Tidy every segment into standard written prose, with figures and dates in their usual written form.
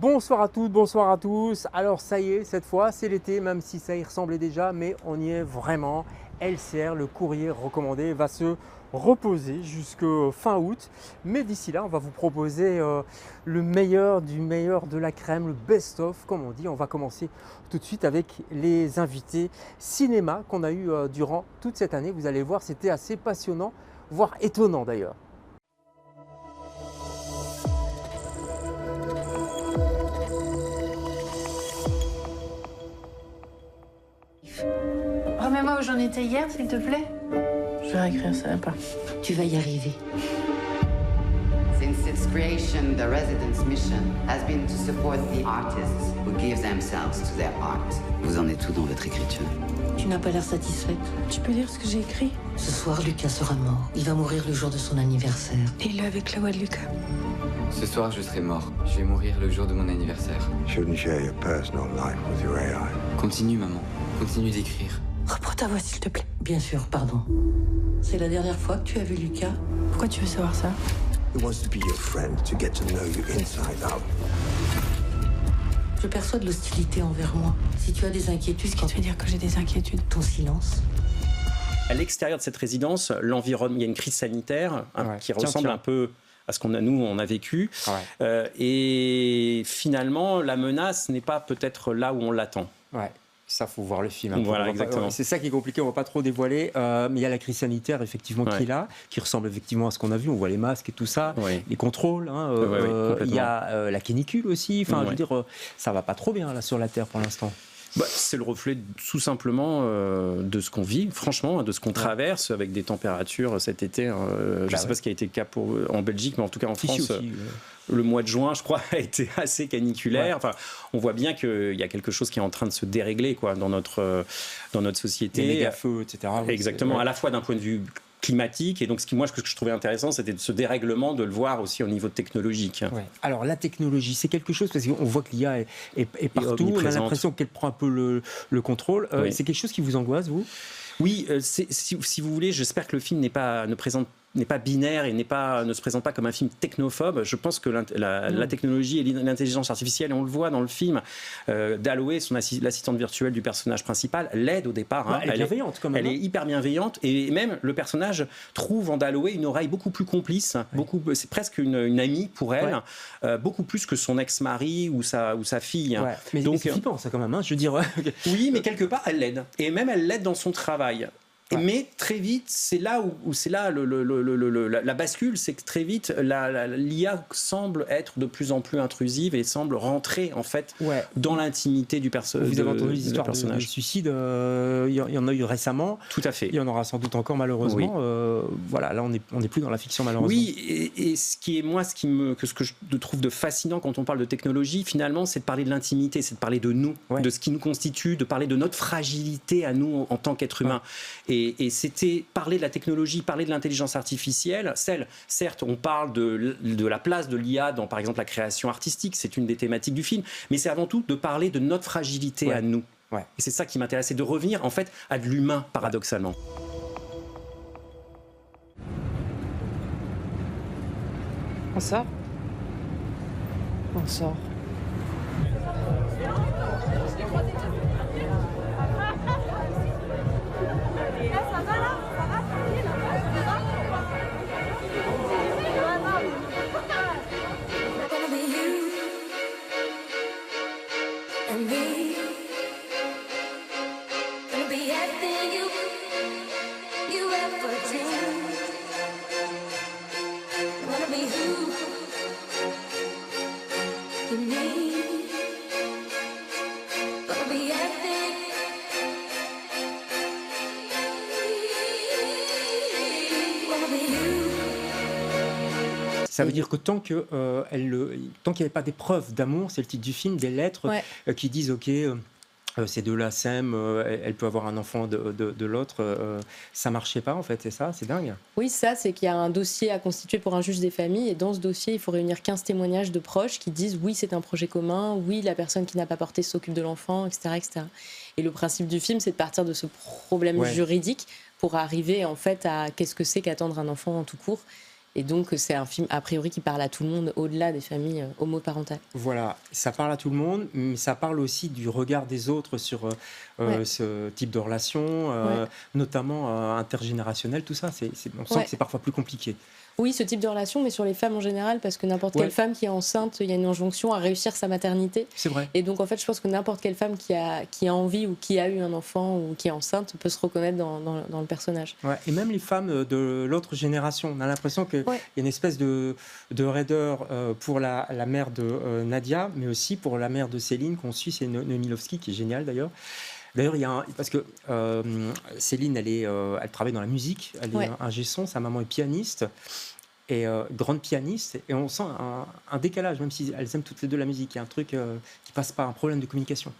Bonsoir à toutes, bonsoir à tous. Alors ça y est, cette fois c'est l'été, même si ça y ressemblait déjà, mais on y est vraiment. LCR, le courrier recommandé, va se reposer jusqu'au fin août. Mais d'ici là, on va vous proposer le meilleur du meilleur de la crème, le best-of, comme on dit. On va commencer tout de suite avec les invités cinéma qu'on a eu durant toute cette année. Vous allez voir, c'était assez passionnant, voire étonnant d'ailleurs. Remets-moi où j'en étais hier, s'il te plaît. Je vais réécrire ça, pas. Tu vas y arriver. Since its creation, the Residence mission has been to support the artists who give themselves to their art. Vous en êtes où dans votre écriture? Tu n'as pas l'air satisfaite. Tu peux lire ce que j'ai écrit? Ce soir, Lucas sera mort. Il va mourir le jour de son anniversaire. Et le avec la voix de Lucas. Ce soir, je serai mort. Je vais mourir le jour de mon anniversaire. Shouldn't share your personal life with your AI. Continue, maman. Continue d'écrire. Reprends ta voix, s'il te plaît. Bien sûr, pardon. C'est la dernière fois que tu as vu Lucas? Pourquoi tu veux savoir ça? He wants to be your friend, to get to know you inside out. Je perçois de l'hostilité envers moi. Si tu as des inquiétudes, Tu veux dire que j'ai des inquiétudes? ton silence. À l'extérieur de cette résidence, l'environnement, il y a une crise sanitaire qui ressemble un peu à ce qu'on a, nous, on a vécu. Et finalement, la menace n'est pas peut-être là où on l'attend. Ouais. Ça, faut voir le film. Voilà, exactement. C'est ça qui est compliqué, on ne va pas trop dévoiler. Mais il y a la crise sanitaire, effectivement, qui est là, qui ressemble effectivement à ce qu'on a vu. On voit les masques et tout ça, les contrôles. Il y a la canicule aussi. Enfin, je veux dire, ça ne va pas trop bien là sur la Terre pour l'instant. C'est le reflet tout simplement de ce qu'on vit, franchement, de ce qu'on traverse avec des températures cet été. Je ne sais pas ce qui a été le cas en Belgique, mais en tout cas en France. Aussi, le mois de juin, je crois, a été assez caniculaire. Enfin, on voit bien qu'il y a quelque chose qui est en train de se dérégler dans notre société. Les méga-feux, etc. Exactement, à la fois d'un point de vue climatique, et donc ce que je trouvais intéressant, c'était de ce dérèglement, de le voir aussi au niveau technologique. Alors la technologie, c'est quelque chose, parce qu'on voit que l'IA est partout, on a l'impression qu'elle prend un peu le contrôle. C'est quelque chose qui vous angoisse, vous? Oui, si vous voulez, j'espère que le film n'est pas binaire et ne se présente pas comme un film technophobe. Je pense que la technologie et l'intelligence artificielle, et on le voit dans le film, Dalloway, l'assistante virtuelle du personnage principal, l'aide au départ. Elle est bienveillante quand même. Elle est hyper bienveillante, et même le personnage trouve en Dalloway une oreille beaucoup plus complice, c'est presque une amie pour elle, beaucoup plus que son ex-mari ou sa fille. Mais c'est flippant ça quand même, je veux dire. Oui, mais quelque part elle l'aide, et même elle l'aide dans son travail. Mais très vite, c'est là où c'est là la bascule, c'est que très vite, l'IA semble être de plus en plus intrusive et semble rentrer en fait dans l'intimité du personnage. Vous avez entendu les histoires de suicides, il y en a eu récemment. Tout à fait. Il y en aura sans doute encore malheureusement. Voilà, là on n'est plus dans la fiction malheureusement. Oui, et ce que je trouve de fascinant quand on parle de technologie, finalement, c'est de parler de l'intimité, c'est de parler de nous, de ce qui nous constitue, de parler de notre fragilité à nous en tant qu'être humain. Et c'était parler de la technologie, parler de l'intelligence artificielle. Certes, on parle de la place de l'IA dans, par exemple, la création artistique. C'est une des thématiques du film. Mais c'est avant tout de parler de notre fragilité à nous. Et c'est ça qui m'intéressait, de revenir, en fait, à de l'humain, paradoxalement. On sort? On sort. Ça veut dire que tant qu'il n'y avait pas des preuves d'amour, c'est le titre du film, des lettres qui disent ok, ces deux-là s'aiment, elle peut avoir un enfant de l'autre, ça marchait pas en fait, c'est ça, c'est dingue. Oui, ça, c'est qu'il y a un dossier à constituer pour un juge des familles, et dans ce dossier, il faut réunir 15 témoignages de proches qui disent oui, c'est un projet commun, oui, la personne qui n'a pas porté s'occupe de l'enfant, etc., etc. Et le principe du film, c'est de partir de ce problème juridique pour arriver en fait à qu'est-ce que c'est qu'attendre un enfant en tout court. Et donc, c'est un film, a priori, qui parle à tout le monde, au-delà des familles homoparentales. Voilà, ça parle à tout le monde, mais ça parle aussi du regard des autres sur ce type de relation, notamment intergénérationnel, tout ça. On sent que c'est parfois plus compliqué. Oui, ce type de relation, mais sur les femmes en général, parce que n'importe quelle femme qui est enceinte, il y a une injonction à réussir sa maternité. C'est vrai. Et donc, en fait, je pense que n'importe quelle femme qui a envie ou qui a eu un enfant ou qui est enceinte peut se reconnaître dans le personnage. Ouais. Et même les femmes de l'autre génération, on a l'impression qu'il y a une espèce de raideur pour la mère de Nadia, mais aussi pour la mère de Céline qu'on suit, c'est Noémie Lovski, qui est géniale d'ailleurs. D'ailleurs, il y a parce que Céline, elle travaille dans la musique, elle est ingé son, sa maman est pianiste, et grande pianiste, et on sent un décalage, même si elles aiment toutes les deux la musique. Il y a un truc qui passe par un problème de communication.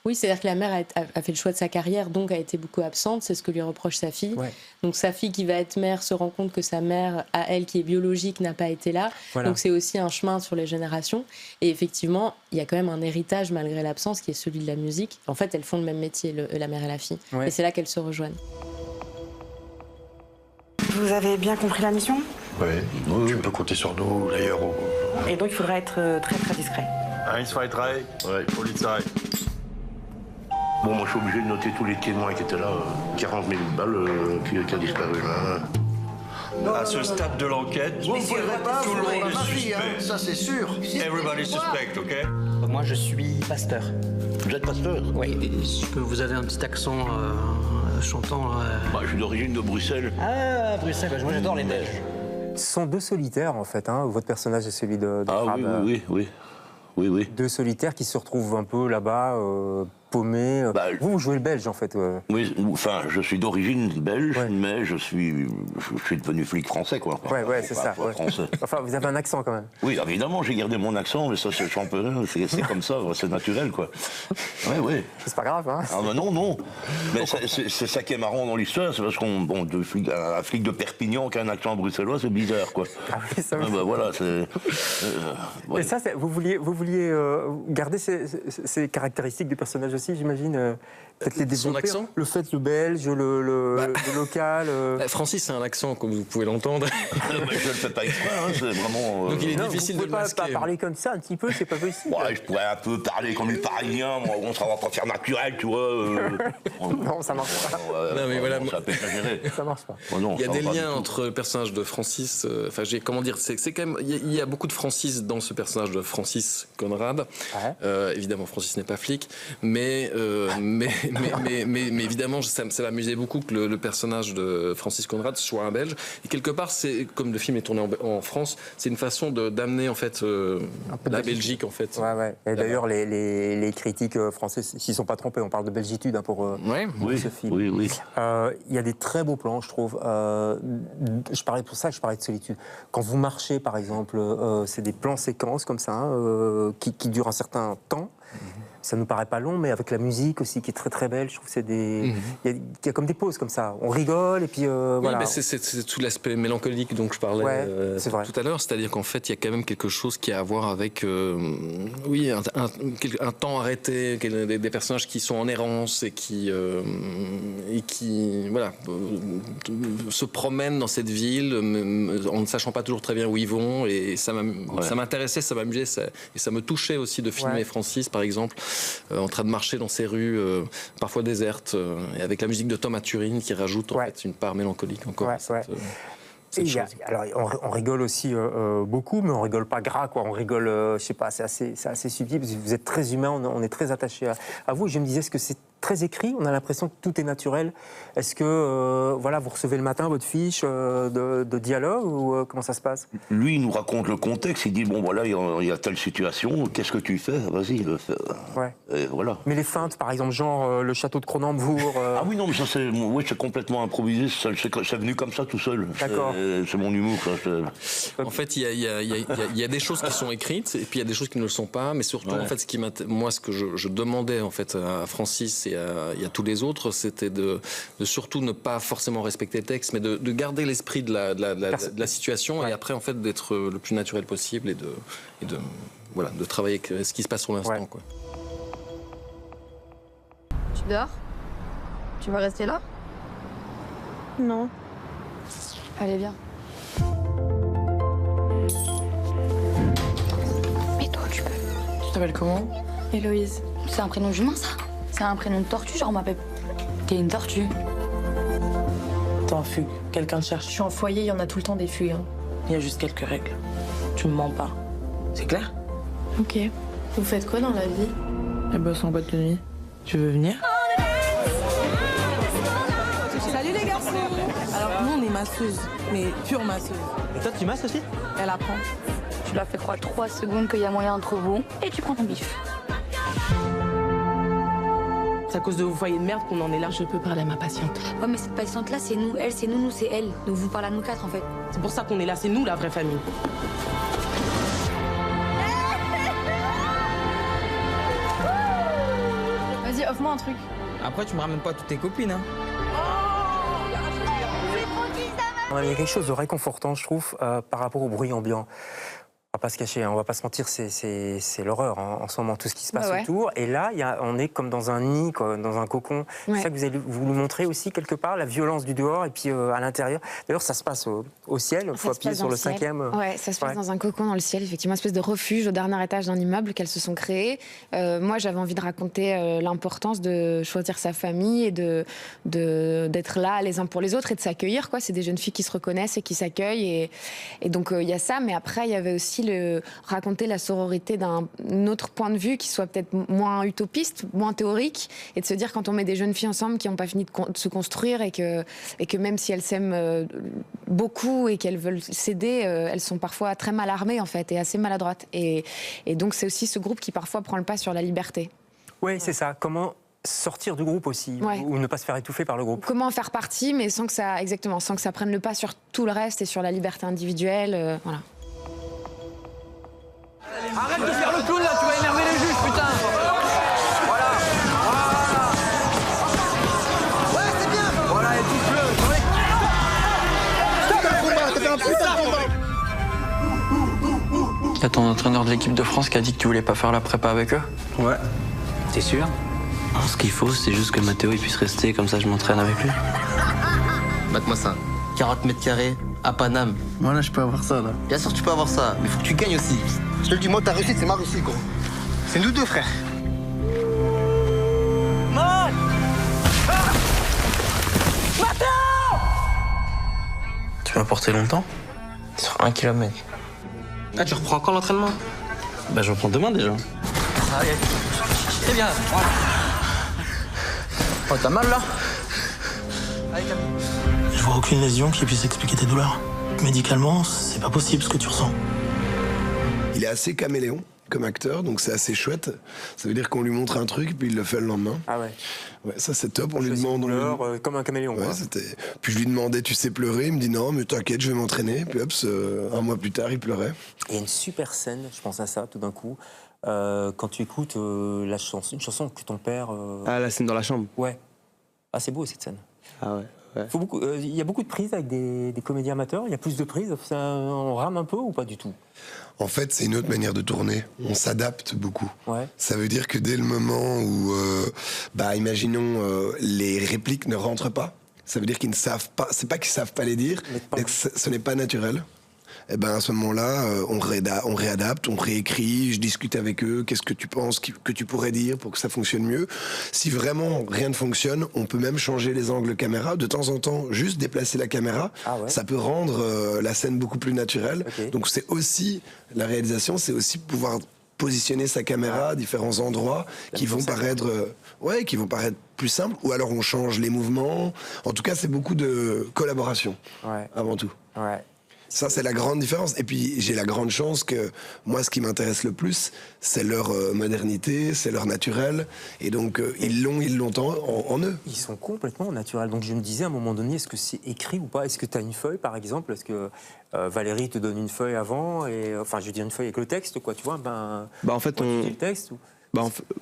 Oui, c'est-à-dire que la mère a fait le choix de sa carrière, donc a été beaucoup absente, c'est ce que lui reproche sa fille. Ouais. Donc sa fille qui va être mère se rend compte que sa mère, à elle, qui est biologique, n'a pas été là. Voilà. Donc c'est aussi un chemin sur les générations. Et effectivement, il y a quand même un héritage malgré l'absence qui est celui de la musique. En fait, elles font le même métier, la mère et la fille. Ouais. Et c'est là qu'elles se rejoignent. Vous avez bien compris la mission ? Oui, tu peux compter sur nous, d'ailleurs. Et donc il faudra être très très discret. 1, 2, 3, Polizei. Bon, moi je suis obligé de noter tous les témoins qui étaient là. 40 000 balles qui a disparu là. À ce stade de l'enquête, tout le monde est suspect. Ça c'est sûr. Everybody suspect, ok ? Moi je suis pasteur. Vous êtes pasteur ? Oui. Vous avez un petit accent chantant. Je suis d'origine de Bruxelles. Ah, Bruxelles, moi j'adore les Belges. Ce sont deux solitaires en fait, hein. Votre personnage est celui de Crabe. Oui. Deux solitaires qui se retrouvent un peu là-bas, paumés. Vous jouez le belge en fait. Oui, enfin, je suis d'origine belge, mais je suis devenu flic français, quoi. C'est ça. Français. Enfin, vous avez un accent quand même. Oui, évidemment, j'ai gardé mon accent, mais ça, c'est championnat, c'est comme ça, c'est naturel, quoi. Oui. C'est pas grave, hein. Ah ben non. Mais c'est ça qui est marrant dans l'histoire, c'est parce un flic de Perpignan qui a un accent bruxellois, c'est bizarre, quoi. Ah oui, ça voilà, c'est... Et ça, vous vouliez garder ces caractéristiques du personnage aussi, j'imagine, peut-être les développer. Son accent ? Le fait, le belge, le local. Francis a un accent, comme vous pouvez l'entendre. Je ne le fais pas exprès, c'est vraiment... Donc il est difficile de le masquer. Vous ne pouvez pas parler comme ça un petit peu, c'est pas possible. Je pourrais un peu parler comme les Parisiens, moi, ça va pas faire naturel, tu vois. Non, ça marche pas. Non, mais voilà, ça peut exagérer. Ça marche pas. Il y a des liens entre le personnage de Francis, c'est quand même, il y a beaucoup de Francis dans ce personnage de Francis Conrad. Évidemment, Francis n'est pas flic, mais évidemment, ça m'amusait beaucoup que le personnage de Francis Conrad soit un Belge. Et quelque part, c'est comme le film est tourné en France, c'est une façon d'amener en fait la Belgique en fait. Et d'ailleurs, les critiques français s'y sont pas trompés. On parle de belgitude pour ce film. Oui. Il y a des très beaux plans, je trouve. Je parlais de solitude. Quand vous marchez, par exemple, c'est des plans séquences comme ça qui durent un certain temps. Ça nous paraît pas long, mais avec la musique aussi qui est très très belle, je trouve que c'est il y a comme des pauses comme ça. On rigole et puis voilà. Mais c'est tout l'aspect mélancolique dont je parlais tout à l'heure, c'est-à-dire qu'en fait il y a quand même quelque chose qui a à voir avec un temps arrêté, des personnages qui sont en errance et qui se promènent dans cette ville en ne sachant pas toujours très bien où ils vont, et ça m'intéressait, ça m'amusait, et ça me touchait aussi de filmer Francis par exemple. En train de marcher dans ces rues parfois désertes, et avec la musique de Thomas Turin qui rajoute en fait une part mélancolique encore. Alors on rigole aussi beaucoup, mais on rigole pas gras, quoi. On rigole, je sais pas, c'est assez subtil parce que vous êtes très humain, on est très attaché à vous. Je me disais, est-ce que c'est très écrit, on a l'impression que tout est naturel. Est-ce que vous recevez le matin votre fiche de dialogue ou comment ça se passe? Lui, il nous raconte le contexte, il dit bon voilà, il y a telle situation, qu'est-ce que tu fais? Vas-y, et voilà. Mais les feintes, par exemple, genre le château de Cronenbourg. Ah oui, non, mais ça c'est complètement improvisé, c'est venu comme ça tout seul. D'accord. C'est mon humour. En fait, il y a des choses qui sont écrites et puis il y a des choses qui ne le sont pas, mais surtout en fait, ce que je demandais en fait à Francis et à tous les autres, c'était de surtout ne pas forcément respecter le texte, mais de garder l'esprit de la situation et après en fait d'être le plus naturel possible et de travailler avec ce qui se passe sur l'instant. Quoi. Tu dors? Tu vas rester là? Non. Allez, viens. t'appelles comment? Héloïse. C'est un prénom d'humain, ça? C'est un prénom de tortue, genre on m'appelle... T'es une tortue. T'es en fugue. Quelqu'un te cherche. Je suis en foyer, il y en a tout le temps des fugues. Hein. Il y a juste quelques règles. Tu me mens pas. C'est clair? Ok. Vous faites quoi dans la vie? Elle bosse en boîte de nuit. Tu veux venir? Salut les garçons. Alors nous on est masseuses, mais pure masseuse. Et toi, tu masses aussi? Elle apprend. Tu leur fais croire 3 secondes qu'il y a moyen entre vous et tu prends ton bif. C'est à cause de vos foyers de merde qu'on en est là. Je peux parler à ma patiente. Ouais, mais cette patiente-là, c'est nous. Elle, c'est nous, nous, c'est elle. Donc vous parlez à nous 4 en fait. C'est pour ça qu'on est là. C'est nous la vraie famille. Vas-y, offre-moi un truc. Après, tu me ramènes pas toutes tes copines, hein. Il y a quelque chose de réconfortant, je trouve, par rapport au bruit ambiant. On va pas se cacher, hein, on va pas se mentir, c'est l'horreur hein, en ce moment, tout ce qui se passe autour. Et là, on est comme dans un nid, quoi, dans un cocon. C'est ça que vous allez vous nous montrer aussi quelque part, la violence du dehors et puis à l'intérieur. D'ailleurs, ça se passe au ciel, il faut appuyer sur le 5e. Ouais, ça se passe dans un cocon dans le ciel, effectivement, une espèce de refuge au dernier étage d'un immeuble qu'elles se sont créées. Moi, j'avais envie de raconter l'importance de choisir sa famille et d'être là les uns pour les autres et de s'accueillir, quoi. C'est des jeunes filles qui se reconnaissent et qui s'accueillent. Et donc, il y a ça, mais après, il y avait aussi raconter la sororité d'un autre point de vue qui soit peut-être moins utopiste, moins théorique, et de se dire quand on met des jeunes filles ensemble qui n'ont pas fini de se construire et que même si elles s'aiment beaucoup et qu'elles veulent s'aider, elles sont parfois très mal armées en fait et assez maladroites. Et donc c'est aussi ce groupe qui parfois prend le pas sur la liberté. Oui, c'est ça. Comment sortir du groupe aussi, ou ne pas se faire étouffer par le groupe. Comment en faire partie, mais sans que ça prenne le pas sur tout le reste et sur la liberté individuelle. Voilà. Arrête de faire le clown là, tu vas énerver les juges, putain. Voilà. Ouais, c'est bien. Voilà, et touche-le. Stop le combat, t'as fait un putain de combat. T'as ton entraîneur de l'équipe de France qui a dit que tu voulais pas faire la prépa avec eux? Ouais. T'es sûr? Alors, ce qu'il faut, c'est juste que Mathéo il puisse rester, comme ça je m'entraîne avec lui. Mate-moi ça. 40 mètres carrés, à Paname. Voilà, je peux avoir ça là. Bien sûr, tu peux avoir ça, mais faut que tu gagnes aussi. Je te le dis, moi, ta réussite, c'est ma réussite, gros. C'est nous deux, frère. Man! Mathéo! Tu vas porter longtemps? Sur 1 kilomètre. Ah, tu reprends quand l'entraînement? Bah, je reprends demain déjà. Allez. Très bien. Voilà. Oh, t'as mal là? Allez, calme. Je vois aucune lésion qui puisse expliquer tes douleurs. Médicalement, c'est pas possible ce que tu ressens. Il est assez caméléon comme acteur, donc c'est assez chouette. Ça veut dire qu'on lui montre un truc, puis il le fait le lendemain. Ah ouais. Ouais, ça c'est top. On lui demande. Comme un caméléon. Ouais, c'était. Puis je lui demandais, tu sais pleurer? Il me dit non, mais t'inquiète, je vais m'entraîner. Puis hop, un mois plus tard, il pleurait. Il y a une super scène, je pense à ça tout d'un coup, quand tu écoutes une chanson que ton père. Ah, la scène dans la chambre. Ouais. Ah, c'est beau cette scène. Ah ouais. Il y a beaucoup de prises avec des comédiens amateurs. Il y a plus de prises. On rame un peu ou pas du tout? En fait, c'est une autre manière de tourner. On s'adapte beaucoup. Ouais. Ça veut dire que dès le moment où, imaginons, les répliques ne rentrent pas, ça veut dire qu'ils ne savent pas. C'est pas qu'ils savent pas les dire, mais que ce n'est pas naturel. Et ben à ce moment-là, on réadapte, on réécrit, je discute avec eux, qu'est-ce que tu penses que tu pourrais dire pour que ça fonctionne mieux. Si vraiment rien ne fonctionne, on peut même changer les angles caméra. De temps en temps, juste déplacer la caméra, ça peut rendre la scène beaucoup plus naturelle. Okay. Donc c'est aussi, la réalisation, c'est aussi pouvoir positionner sa caméra à différents endroits qui vont paraître plus simples, ou alors on change les mouvements. En tout cas, c'est beaucoup de collaboration, avant tout. Ouais. Ça, c'est la grande différence. Et puis, j'ai la grande chance que, moi, ce qui m'intéresse le plus, c'est leur modernité, c'est leur naturel. Et donc, ils l'ont en eux. Ils sont complètement naturels. Donc, je me disais, à un moment donné, est-ce que c'est écrit ou pas? Est-ce que tu as une feuille, par exemple? Est-ce que Valérie te donne une feuille avant enfin, je veux dire une feuille avec le texte, quoi, tu vois? En fait, tu dis le texte ou...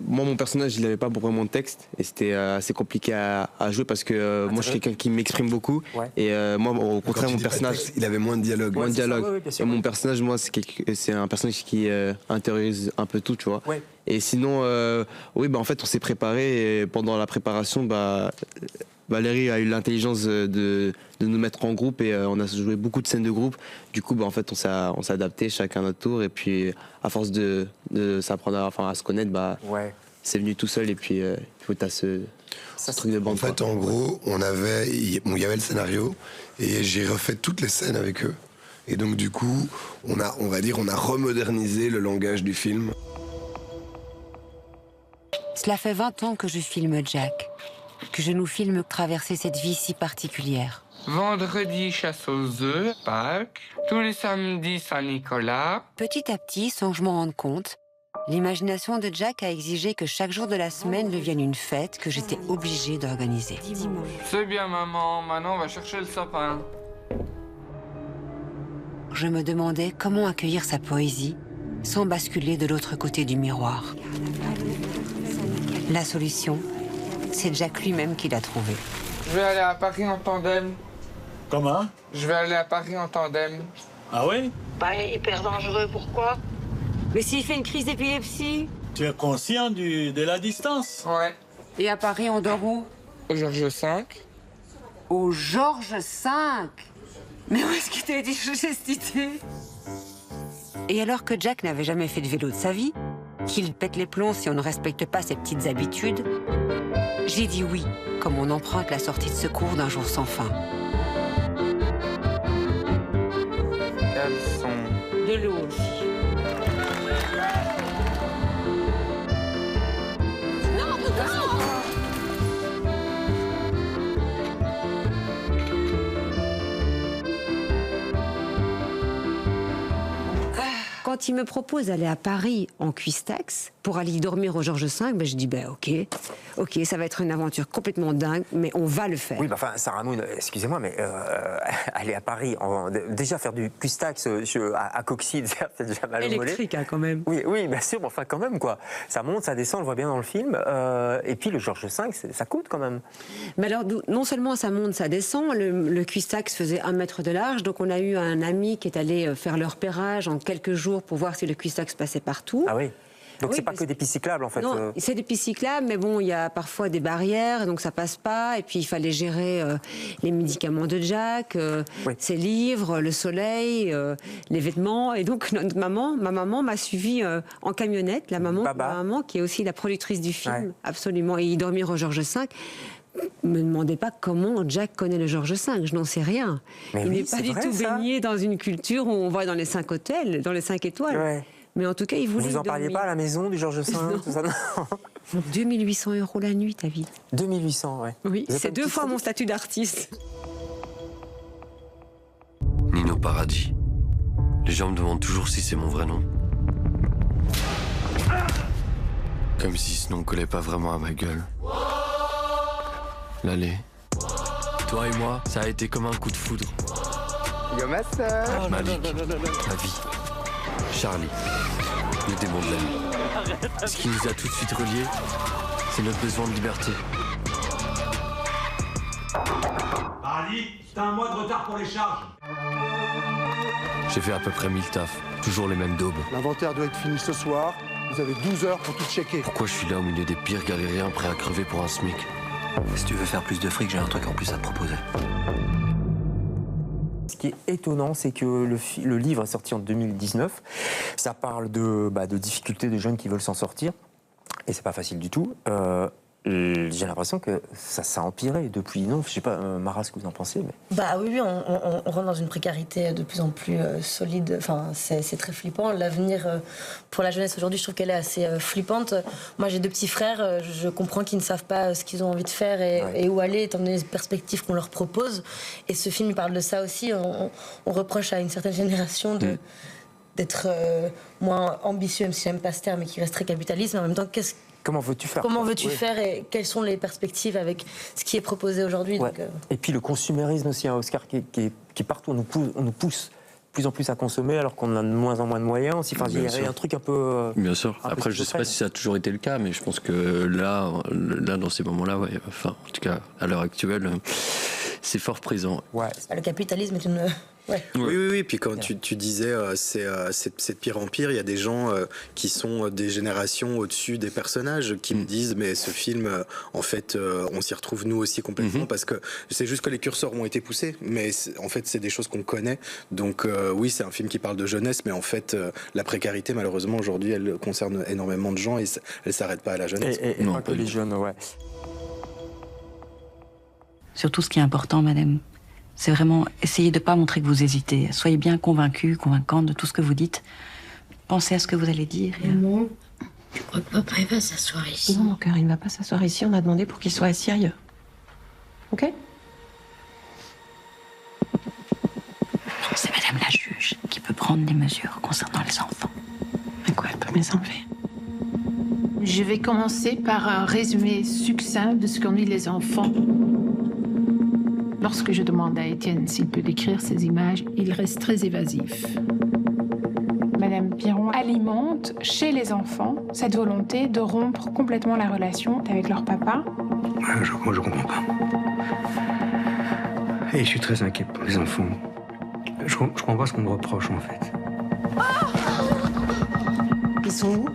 Moi, mon personnage, il n'avait pas vraiment de texte et c'était assez compliqué à jouer parce que moi, je suis quelqu'un qui m'exprime beaucoup et moi, au contraire, mon personnage, il avait moins de dialogue. Et mon personnage, moi, c'est un personnage qui intériorise un peu tout, tu vois. Et sinon, oui, en fait, on s'est préparé et pendant la préparation, Valérie a eu l'intelligence de nous mettre en groupe et on a joué beaucoup de scènes de groupe. Du coup, en fait, on s'est adapté chacun à notre tour et puis à force de s'apprendre à se connaître, c'est venu tout seul et puis tu as ce truc de bande. En fait, en gros, il y avait le scénario et j'ai refait toutes les scènes avec eux. Et donc, du coup, on a remodernisé le langage du film. Cela fait 20 ans que je filme Jack, que je nous filme traverser cette vie si particulière. Vendredi, chasse aux œufs, Pâques. Tous les samedis, Saint-Nicolas. Petit à petit, sans que je m'en rende compte, l'imagination de Jack a exigé que chaque jour de la semaine devienne une fête que j'étais obligée d'organiser. C'est bien, maman. Maintenant, on va chercher le sapin. Je me demandais comment accueillir sa poésie sans basculer de l'autre côté du miroir. La solution, c'est Jack lui-même qui l'a trouvée. Je vais aller à Paris en tandem. Comment? Je vais aller à Paris en tandem. Ah oui? Hyper dangereux, pourquoi? Mais s'il fait une crise d'épilepsie? Tu es conscient de la distance? Ouais. Et à Paris, on dort où? Au Georges V. Au Georges V? Mais où est-ce qu'il t'a été chercher cette idée? Et alors que Jack n'avait jamais fait de vélo de sa vie, qu'il pète les plombs si on ne respecte pas ses petites habitudes, j'ai dit oui, comme on emprunte la sortie de secours d'un jour sans fin. Elles sont de l'eau aussi. Quand il me propose d'aller à Paris en cuistax pour aller dormir au Georges V, je dis ok, ça va être une aventure complètement dingue, mais on va le faire. Oui, Sarah Moon, excusez-moi, mais aller à Paris, déjà faire du cuistax à Coxide, c'est déjà mal au mollet. Électrique, quand même. Oui, bien sûr, mais enfin quand même, quoi. Ça monte, ça descend, on le voit bien dans le film. Et puis le Georges V, ça coûte quand même. Mais alors, non seulement ça monte, ça descend, le cuistax faisait 1 mètre de large, donc on a eu un ami qui est allé faire le repérage en quelques jours pour voir si le cuistax passait partout. Ah oui. Donc c'est pas que des pistes cyclables en fait. Non, c'est des pistes cyclables, mais bon, il y a parfois des barrières, donc ça passe pas. Et puis il fallait gérer les médicaments de Jack, ses livres, le soleil, les vêtements. Et donc ma maman m'a suivi en camionnette, ma maman qui est aussi la productrice du film, absolument. Et y dormir au Georges V. Me demandez pas comment Jack connaît le Georges V, je n'en sais rien. Mais il n'est pas du tout baigné dans une culture où on va dans les 5 hôtels, dans les 5 étoiles. Ouais. Mais en tout cas, il voulait. Vous en parliez pas à la maison du Georges V, tout ça, non. 2800 € la nuit, David. 2800, ouais. Oui, c'est 2 fois mon statut d'artiste. Nino Paradis. Les gens me demandent toujours si c'est mon vrai nom. Comme si ce nom collait pas vraiment à ma gueule. L'allée. Toi et moi, ça a été comme un coup de foudre. Yo ma sœur. Malik, ma vie. Charlie, le démon de la nuit. Ce qui nous a tout de suite reliés, c'est notre besoin de liberté. Paradis, c'est un mois de retard pour les charges. J'ai fait à peu près 1000 tafs, toujours les mêmes daubes. L'inventaire doit être fini ce soir. Vous avez 12 heures pour tout checker. Pourquoi je suis là au milieu des pires galériens prêts à crever pour un SMIC? Si tu veux faire plus de fric, j'ai un truc en plus à te proposer. Ce qui est étonnant, c'est que le livre est sorti en 2019. Ça parle de difficultés de jeunes qui veulent s'en sortir. Et c'est pas facile du tout. J'ai l'impression que ça a empiré depuis. Non, je sais pas, Mara, ce que vous en pensez. Mais... Oui, on rentre dans une précarité de plus en plus solide. Enfin, c'est très flippant. L'avenir pour la jeunesse aujourd'hui, je trouve qu'elle est assez flippante. Moi, j'ai 2 petits frères. Je comprends qu'ils ne savent pas ce qu'ils ont envie de faire et où aller, étant donné les perspectives qu'on leur propose. Et ce film parle de ça aussi. On reproche à une certaine génération d'être moins ambitieux, même si j'aime pas ce terme, mais qui reste très capitaliste. Mais en même temps, comment veux-tu faire? Comment veux-tu faire et quelles sont les perspectives avec ce qui est proposé aujourd'hui? Et puis le consumérisme aussi, Oscar, qui est partout. On nous pousse de plus en plus à consommer alors qu'on a de moins en moins de moyens aussi. Enfin, il y a un truc un peu... Bien sûr. Après, je ne sais pas si ça a toujours été le cas, mais je pense que là dans ces moments-là, en tout cas, à l'heure actuelle, c'est fort présent. Le capitalisme est Oui. Puis quand tu disais c'est de pire en pire, il y a des gens qui sont des générations au-dessus des personnages qui me disent mais ce film, en fait, on s'y retrouve nous aussi complètement parce que c'est juste que les curseurs ont été poussés, mais en fait c'est des choses qu'on connaît. Donc oui, c'est un film qui parle de jeunesse, mais en fait la précarité malheureusement aujourd'hui elle concerne énormément de gens et elle s'arrête pas à la jeunesse. Et non, pas que les jeunes, ouais. Surtout ce qui est important, madame, c'est vraiment essayer de ne pas montrer que vous hésitez. Soyez bien convaincue, convaincante de tout ce que vous dites. Pensez à ce que vous allez dire. Maman, je crois que papa il va s'asseoir ici. Non, mon cœur, il ne va pas s'asseoir ici. On a demandé pour qu'il soit assis ailleurs. Ok? C'est madame la juge qui peut prendre des mesures concernant les enfants. À quoi elle peut me les enlever? Je vais commencer par un résumé succinct de ce qu'ennuient les enfants. Lorsque je demande à Étienne s'il peut décrire ces images, il reste très évasif. Madame Piron alimente chez les enfants cette volonté de rompre complètement la relation avec leur papa. Moi, je comprends pas. Et je suis très inquiet pour les enfants. Je comprends pas ce qu'on me reproche, en fait. Ils sont où?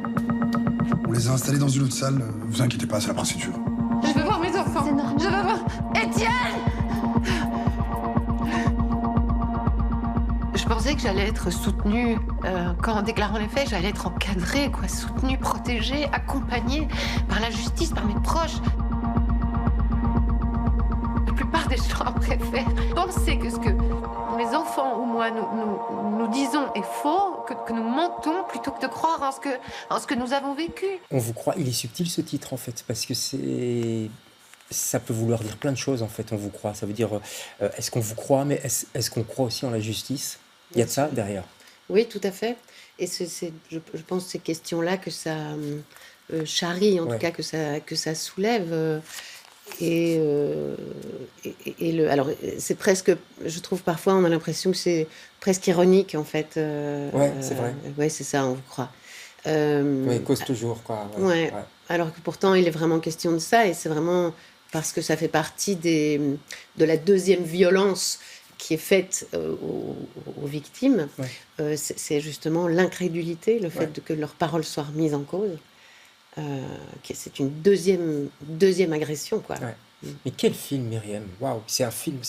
On les a installés dans une autre salle. Vous inquiétez pas, c'est la procédure. Je veux voir mes enfants. Je veux voir Étienne. Je pensais que j'allais être soutenue. En déclarant les faits, j'allais être encadrée, soutenue, protégée, accompagnée par la justice, par mes proches. La plupart des gens préfèrent penser que ce que mes enfants ou moi nous disons est faux, que nous mentons, plutôt que de croire en ce que nous avons vécu. On vous croit. Il est subtil ce titre en fait, parce que ça peut vouloir dire plein de choses en fait. On vous croit. Ça veut dire est-ce qu'on vous croit, mais est-ce qu'on croit aussi en la justice? Il y a de ça derrière. Oui, tout à fait. Et je pense ces questions-là que ça charrie, en tout cas que ça soulève. Alors c'est presque, je trouve parfois on a l'impression que c'est presque ironique en fait. C'est vrai. Ouais, c'est ça, on vous croit. Oui, cause toujours quoi. Ouais. Alors que pourtant il est vraiment question de ça et c'est vraiment parce que ça fait partie de la deuxième violence qui est faite aux victimes. C'est justement l'incrédulité, le fait que leurs paroles soient remises en cause. C'est une deuxième agression, quoi. Mais quel film, Myriam! Waouh, c'est un film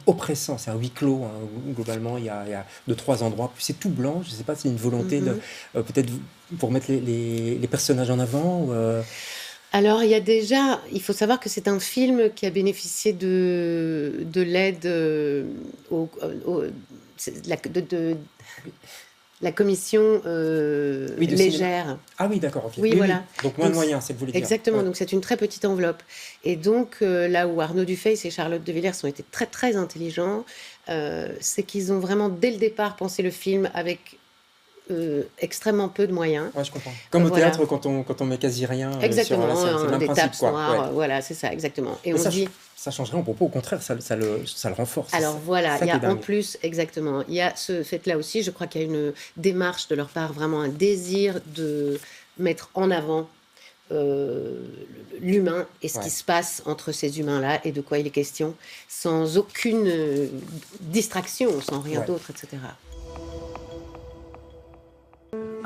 oppressant, c'est un huis clos. Où, globalement, il y a 2-3 endroits. C'est tout blanc. Je ne sais pas, c'est une volonté de peut-être pour mettre les personnages en avant. Alors, il faut savoir que c'est un film qui a bénéficié de l'aide la commission légère. Ah oui, d'accord. Okay. Oui, voilà. Donc moins de moyens, c'est ce que vous voulez dire. Exactement, donc c'est une très petite enveloppe. Et donc là où Arnaud Dufay et Charlotte de Villers ont été très très intelligents, c'est qu'ils ont vraiment dès le départ pensé le film avec extrêmement peu de moyens. Ouais, je comprends. Comme au théâtre, quand on met quasi rien. Exactement, sur la scène, c'est des principe, tapes noires, voilà, c'est ça, exactement. Et ça changerait en propos, au contraire, ça le renforce. Alors voilà, il y a en plus, exactement, il y a ce fait-là aussi, je crois qu'il y a une démarche de leur part, vraiment un désir de mettre en avant l'humain et ce qui se passe entre ces humains-là et de quoi il est question, sans aucune distraction, sans rien d'autre, etc.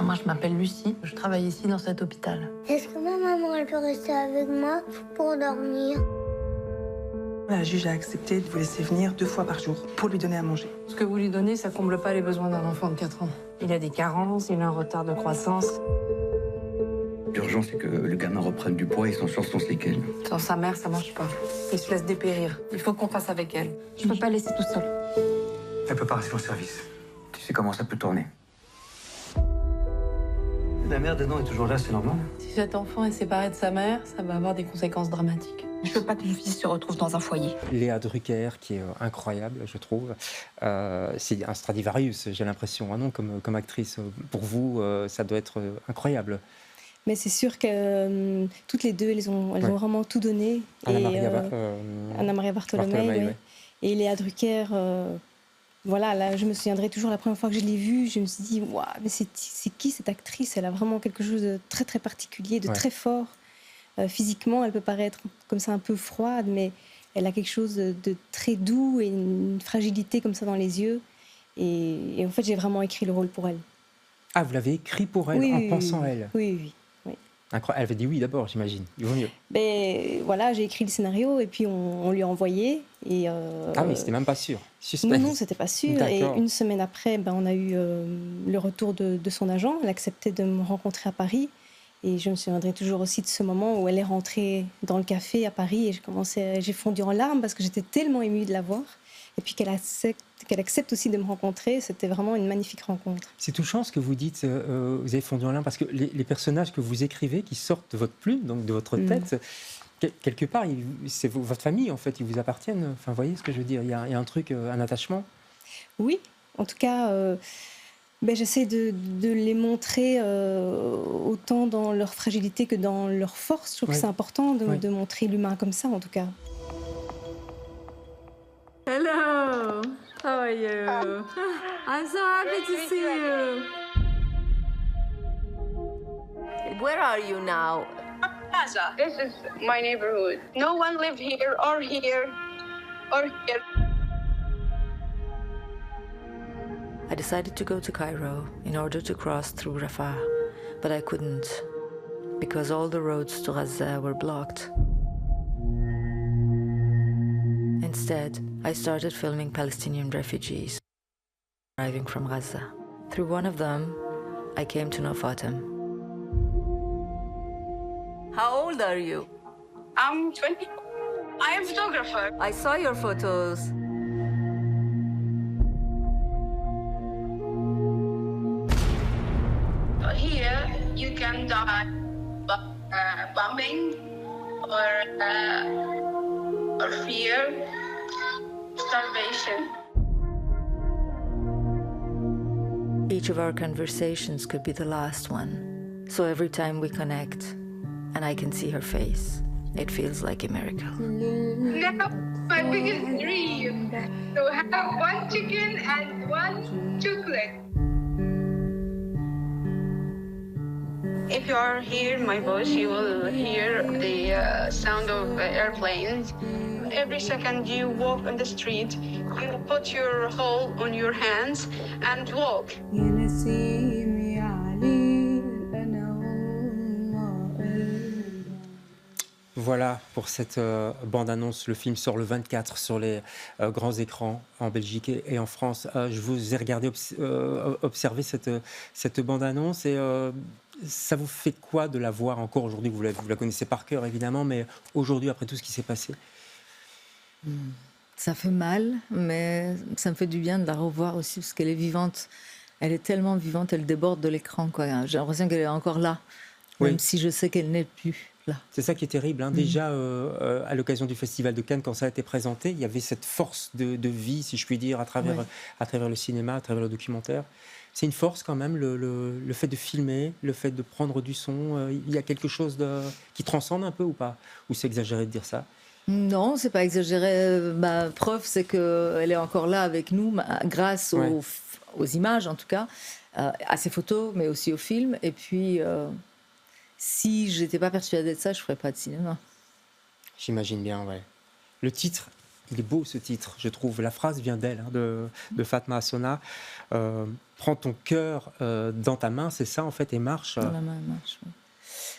Moi, je m'appelle Lucie. Je travaille ici dans cet hôpital. Est-ce que ma maman, elle peut rester avec moi pour dormir? La juge a accepté de vous laisser venir 2 fois par jour pour lui donner à manger. Ce que vous lui donnez, ça comble pas les besoins d'un enfant de 4 ans. Il a des carences, il a un retard de croissance. L'urgence, c'est que le gamin reprenne du poids et s'en sorte son séquelles. Sans sa mère, ça marche pas. Il se laisse dépérir. Il faut qu'on fasse avec elle. Je peux pas laisser tout seul. Elle peut pas rester en service. Tu sais comment ça peut tourner. La mère dedans est toujours là, c'est normal. Si cet enfant est séparé de sa mère, ça va avoir des conséquences dramatiques. Je veux pas que mon fils se retrouve dans un foyer. Léa Drucker, qui est incroyable, je trouve. C'est un Stradivarius, j'ai l'impression, non, comme actrice. Pour vous, ça doit être incroyable. Mais c'est sûr que toutes les deux, elles ont vraiment tout donné. Anna-Maria Bartolomei, ouais. Et Léa Drucker... Voilà, là, je me souviendrai toujours la première fois que je l'ai vue, je me suis dit, waouh, mais c'est qui cette actrice? Elle a vraiment quelque chose de très très particulier, de très fort. Physiquement, elle peut paraître comme ça un peu froide, mais elle a quelque chose de très doux et une fragilité comme ça dans les yeux. Et en fait, j'ai vraiment écrit le rôle pour elle. Ah, vous l'avez écrit pour elle, en pensant à elle? Oui. Incroyable. Elle avait dit oui d'abord, j'imagine. Il vaut mieux. Ben, voilà, j'ai écrit le scénario et puis on lui a envoyé. Ah oui, c'était même pas sûr. Non, c'était pas sûr. Et une semaine après, on a eu le retour de son agent. Elle acceptait de me rencontrer à Paris. Et je me souviendrai toujours aussi de ce moment où elle est rentrée dans le café à Paris et j'ai fondu en larmes parce que j'étais tellement émue de la voir. Et puis qu'elle accepte aussi de me rencontrer, c'était vraiment une magnifique rencontre. C'est touchant ce que vous dites, vous avez fondu en larmes, parce que les personnages que vous écrivez, qui sortent de votre plume, donc de votre tête, quelque part, c'est votre famille, en fait, ils vous appartiennent. Enfin, vous voyez ce que je veux dire, il y a un truc, un attachement. Oui, en tout cas, j'essaie de les montrer autant dans leur fragilité que dans leur force. Je trouve que c'est important de montrer l'humain comme ça, en tout cas. Hello, how are you? I'm so happy to see you. Where are you now? Plaza. This is my neighborhood. No one live here or here or here. I decided to go to Cairo in order to cross through Rafah, but I couldn't because all the roads to Gaza were blocked. Instead, I started filming Palestinian refugees arriving from Gaza. Through one of them, I came to know Fatem. How old are you? I'm 20. I am a photographer. I saw your photos. Here, you can die bombing or fear, starvation. Each of our conversations could be the last one. So every time we connect and I can see her face, it feels like a miracle. Now, my biggest dream to have one chicken and one chocolate. If you are here in my bush, you will hear the sound of airplanes. Every second you walk on the street, you put your hole on your hands and walk. Voilà pour cette bande-annonce. Le film sort le 24 sur les grands écrans en Belgique et en France. Je vous ai regardé observer cette bande-annonce et ça vous fait quoi de la voir encore aujourd'hui? Vous la connaissez par cœur évidemment, mais aujourd'hui, après tout ce qui s'est passé. Ça fait mal, mais ça me fait du bien de la revoir aussi parce qu'elle est vivante. Elle est tellement vivante, elle déborde de l'écran, quoi. J'ai l'impression qu'elle est encore là, même si je sais qu'elle n'est plus là. C'est ça qui est terrible, hein. Déjà, à l'occasion du Festival de Cannes, quand ça a été présenté, il y avait cette force de vie, si je puis dire, à travers le cinéma, à travers le documentaire. C'est une force quand même, le fait de filmer, le fait de prendre du son. Il y a quelque chose qui transcende un peu ou pas? Ou c'est exagéré de dire ça? Non, c'est pas exagéré. Ma preuve, c'est qu'elle est encore là avec nous, grâce aux images en tout cas, à ses photos, mais aussi au film. Et puis, si j'étais pas persuadée de ça, je ferais pas de cinéma. J'imagine bien, ouais. Le titre, il est beau ce titre, je trouve. La phrase vient d'elle, hein, de Fatma Asona. Prends ton cœur dans ta main, c'est ça en fait, et marche. Dans la main, marche. Oui.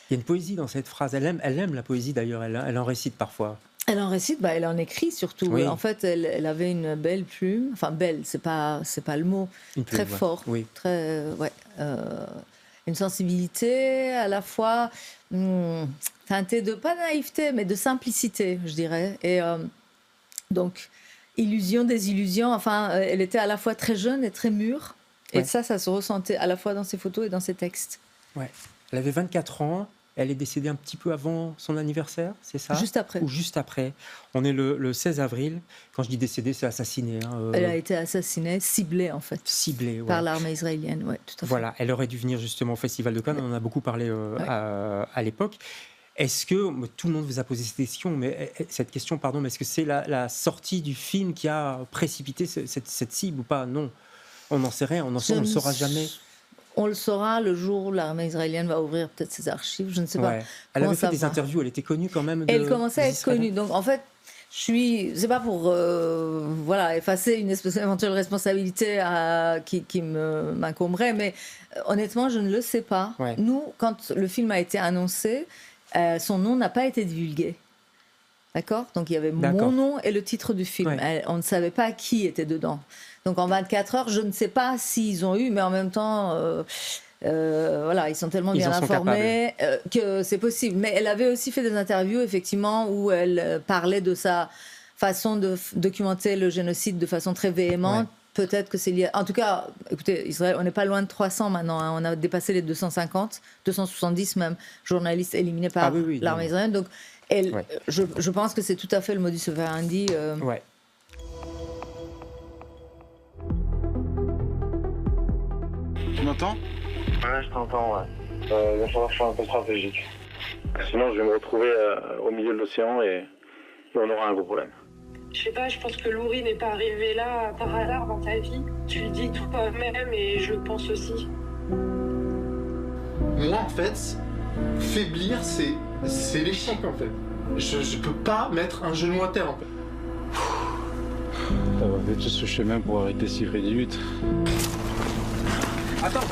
Il y a une poésie dans cette phrase. Elle aime la poésie d'ailleurs. Elle en récite parfois. Elle en récite, elle en écrit surtout. Oui. En fait, elle avait une belle plume. Enfin, belle, c'est pas le mot. Une plume, très fort, très une sensibilité à la fois teintée de pas naïveté, mais de simplicité, je dirais. Et donc, illusion, désillusion. Enfin, elle était à la fois très jeune et très mûre. Et ça se ressentait à la fois dans ses photos et dans ses textes. Ouais. Elle avait 24 ans. Elle est décédée un petit peu avant son anniversaire, c'est ça? Juste après. Ou juste après. On est le 16 avril. Quand je dis décédée, c'est assassinée. Hein, Elle a été assassinée, ciblée en fait. Ciblée, par l'armée israélienne, oui, tout à fait. Voilà, elle aurait dû venir justement au Festival de Cannes. On en a beaucoup parlé à l'époque. Est-ce que, tout le monde vous a posé cette question, mais est-ce que c'est la sortie du film qui a précipité cette cible ou pas? Non, on n'en sait rien, on ne le saura jamais. On le saura le jour où l'armée israélienne va ouvrir peut-être ses archives, je ne sais pas. Elle avait fait des interviews, elle était connue quand même. Elle commençait à être connue. Donc en fait, c'est pas pour effacer une éventuelle responsabilité qui m'incomberait, mais honnêtement, je ne le sais pas. Ouais. Nous, quand le film a été annoncé, son nom n'a pas été divulgué. D'accord ? Donc il y avait mon nom et le titre du film. Ouais. On ne savait pas qui était dedans. Donc en 24 heures, je ne sais pas s'ils ont eu, mais en même temps... ils sont tellement bien informés que c'est possible. Mais elle avait aussi fait des interviews, effectivement, où elle parlait de sa façon de documenter le génocide de façon très véhémente. Ouais. Peut-être que c'est lié... En tout cas, écoutez, Israël, on n'est pas loin de 300 maintenant. Hein. On a dépassé les 250, 270 même, journalistes éliminés par l'armée israélienne. Donc, je pense que c'est tout à fait le modus operandi. Ouais. Tu m'entends ? Ouais, je t'entends, ouais. Il va falloir que je sois un peu stratégique. Sinon, je vais me retrouver au milieu de l'océan et on aura un gros problème. Je sais pas, je pense que Louri n'est pas arrivé là par hasard dans ta vie. Tu le dis toi-même et je le pense aussi. Moi, en fait, faiblir, c'est l'échec, en fait. Je peux pas mettre un genou à terre, en fait. Ça va être ce chemin pour arrêter si vite. Attends.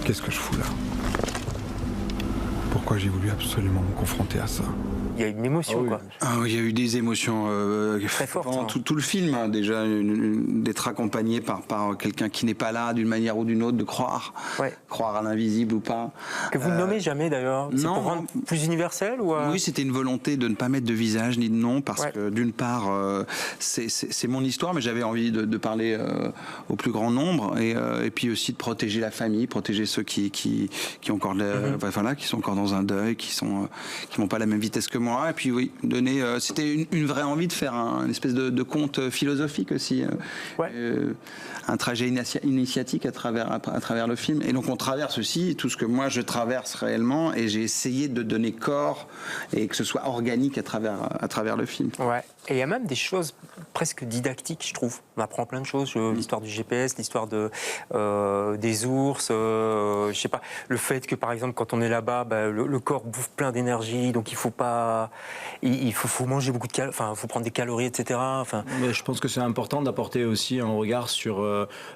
Qu'est-ce que je fous là ? Pourquoi j'ai voulu absolument me confronter à ça ? Il y a une émotion, quoi. Il y a eu des émotions très fortes. Pendant tout le film, hein, déjà, d'être accompagné par quelqu'un qui n'est pas là, d'une manière ou d'une autre, de croire à l'invisible ou pas. Que vous ne nommez jamais, d'ailleurs. C'est pour rendre plus universel ou Oui, c'était une volonté de ne pas mettre de visage ni de nom, parce que d'une part, c'est mon histoire, mais j'avais envie de parler au plus grand nombre, et puis aussi de protéger la famille, protéger ceux qui ont encore qui sont encore dans un deuil, qui n'ont pas la même vitesse que moi. Et puis donner, c'était une vraie envie de faire une espèce de conte philosophique aussi, un trajet initiatique à travers le film. Et donc on traverse aussi tout ce que moi je traverse réellement, et j'ai essayé de donner corps et que ce soit organique à travers le film. Ouais. Et il y a même des choses presque didactiques, je trouve. On apprend plein de choses, l'histoire du GPS, l'histoire des ours, je sais pas, le fait que par exemple quand on est là-bas, le corps bouffe plein d'énergie, donc il faut pas, il faut manger beaucoup de calories, enfin, il faut prendre des calories, etc. Enfin. Mais je pense que c'est important d'apporter aussi un regard sur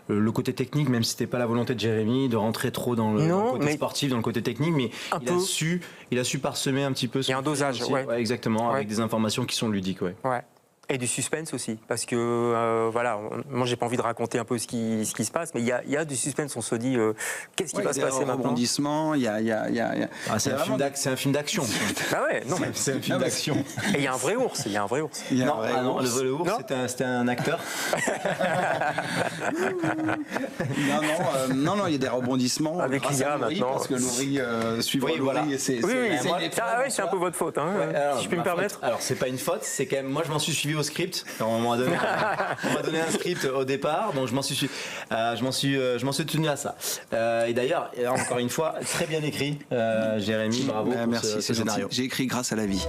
le côté technique, même si c'était pas la volonté de Jérémy de rentrer trop dans le côté sportif, dans le côté technique, mais il a su parsemer un petit peu. Il y a un dosage, exactement, avec des informations qui sont ludiques, ouais. Et du suspense aussi, parce que moi j'ai pas envie de raconter un peu ce qui se passe, mais il y a du suspense. On se dit qu'est-ce qui va se passer maintenant. Rebondissement, il y a. C'est un film d'action. C'est un film d'action. Et il y a un vrai ours. Le ours, c'était un acteur. Non, il y a des rebondissements. Avec Lia maintenant. Parce que Louri suivre Louri, c'est un peu votre faute, si je puis me permettre. Alors c'est pas une faute, c'est quand même, moi je m'en suis suivi au script. On m'a donné un script au départ, donc je m'en suis tenu à ça. Et d'ailleurs, encore une fois, très bien écrit, Jérémy, bravo. Merci, c'est scénario. J'ai écrit grâce à la vie.